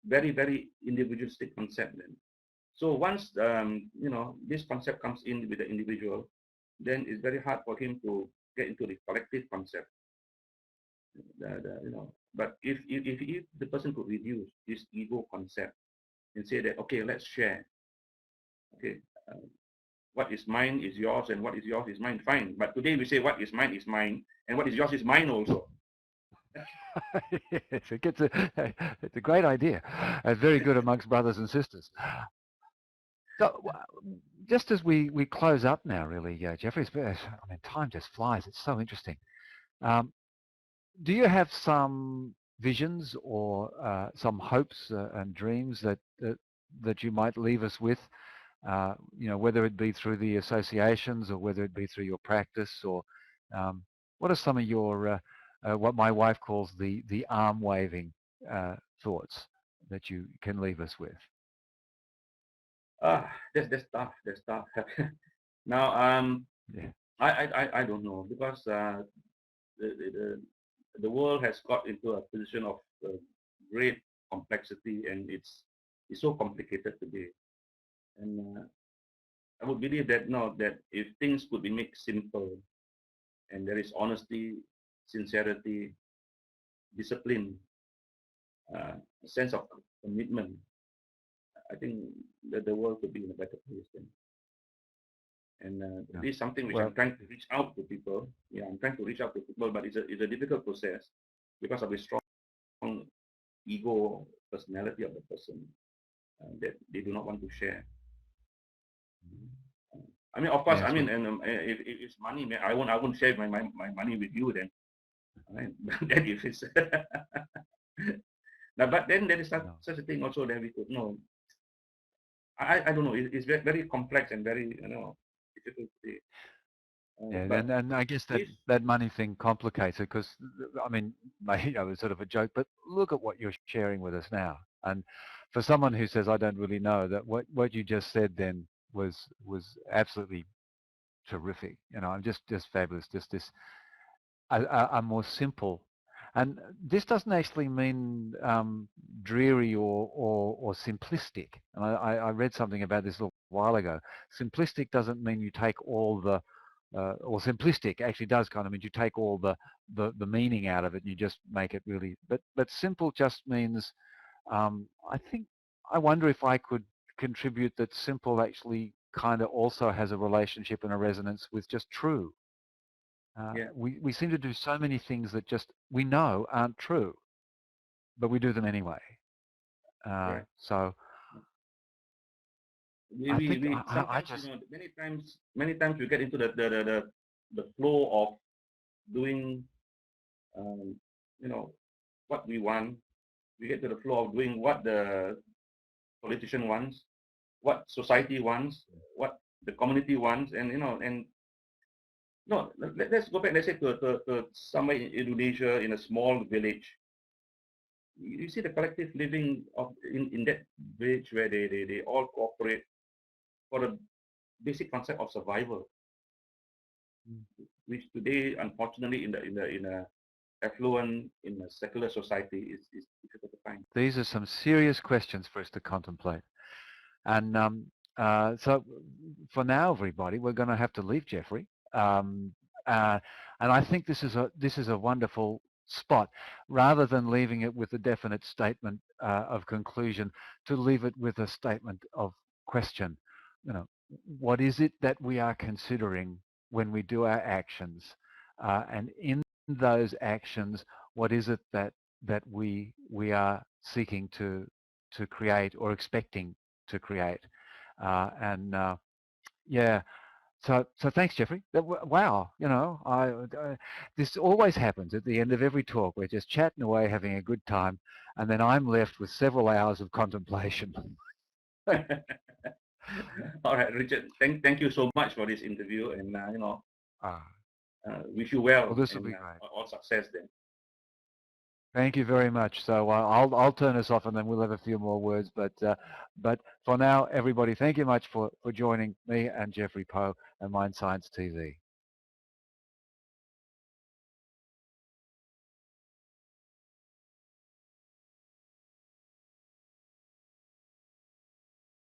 [SPEAKER 2] very, very individualistic concept then. So once, this concept comes in with the individual, then it's very hard for him to get into the collective concept. But if the person could reduce this ego concept and say that, okay, let's share. Okay, uh, what is mine is yours, and what is yours is mine. Fine. But today we say what is mine, and what is yours is mine also.
[SPEAKER 1] Yes, it's a great idea. It's very good amongst brothers and sisters. So, just as we close up now, really, Jeffrey, I mean, time just flies. It's so interesting. Um, do you have some visions or some hopes and dreams that you might leave us with? Whether it be through the associations or whether it be through your practice, or what are some of your what my wife calls the arm waving thoughts that you can leave us with?
[SPEAKER 2] That's tough. That's tough. Now,
[SPEAKER 1] Yeah.
[SPEAKER 2] I don't know, because the, the the the world has got into a position of great complexity, and it's so complicated today. And I would believe that no, that if things could be made simple, and there is honesty, sincerity, discipline, a sense of commitment, I think that the world could be in a better place then. And
[SPEAKER 1] Yeah.
[SPEAKER 2] this is something which I'm
[SPEAKER 1] Well,
[SPEAKER 2] trying to reach out to people. Yeah, I'm trying to reach out to people, but it's a difficult process because of the strong ego personality of the person that they do not want to share. I mean, of course, I
[SPEAKER 1] Yes,
[SPEAKER 2] mean, and if it's money, man, I won't share my money with you then. Right? Then if it's now, but then there is
[SPEAKER 1] no.
[SPEAKER 2] such a thing also that we could know. I don't know. It's very complex and very difficult to say.
[SPEAKER 1] Yeah,
[SPEAKER 2] But
[SPEAKER 1] and I guess that
[SPEAKER 2] if
[SPEAKER 1] that money thing complicates it because I mean, maybe it was sort of a joke, but look at what you're sharing with us now. And for someone who says I don't really know, that what you just said then was absolutely terrific. You know, I'm just fabulous. Just this a more simple, and this doesn't actually mean dreary or simplistic. And I read something about this a little while ago. Simplistic doesn't mean you take all the or simplistic actually does kind of mean you take all the meaning out of it and you just make it really. But simple just means I think I wonder if I could contribute that simple actually kind of also has a relationship and a resonance with just true.
[SPEAKER 2] yeah,
[SPEAKER 1] We seem to do so many things that just we know aren't true, but we do them anyway.
[SPEAKER 2] correct.
[SPEAKER 1] So
[SPEAKER 2] We
[SPEAKER 1] I
[SPEAKER 2] we,
[SPEAKER 1] think
[SPEAKER 2] we
[SPEAKER 1] I
[SPEAKER 2] sometimes
[SPEAKER 1] just
[SPEAKER 2] many times we get into the flow of doing um, you know what we want. We get to the flow of doing what the politician wants, what society wants, what the community wants, and and no, let's go back. Let's say to somewhere in Indonesia, in a small village. You see the collective living of in that village where they all cooperate for the basic concept of survival, which today, unfortunately, in a affluent, in a secular society, is difficult to find.
[SPEAKER 1] these are some serious questions for us to contemplate. And so for now, everybody, we're going to have to leave Jeffrey. Um, uh, and I think this is a wonderful spot, rather than leaving it with a definite statement of conclusion, to leave it with a statement of question. You know, what is it that we are considering when we do our actions, and in those actions, what is it that we are seeking to create or expecting to create. And yeah, so thanks, Jeffrey. Wow, this always happens at the end of every talk. We're just chatting away, having a good time, and then I'm left with several hours of contemplation.
[SPEAKER 2] All right, Richard. Thank you so much for this interview, and
[SPEAKER 1] Ah,
[SPEAKER 2] wish you
[SPEAKER 1] well,
[SPEAKER 2] well
[SPEAKER 1] this will
[SPEAKER 2] and
[SPEAKER 1] be great.
[SPEAKER 2] all success then.
[SPEAKER 1] Thank you very much. So I'll turn us off, and then we'll have a few more words. But for now, everybody, thank you much for joining me and Jeffrey Po and Mind Science TV.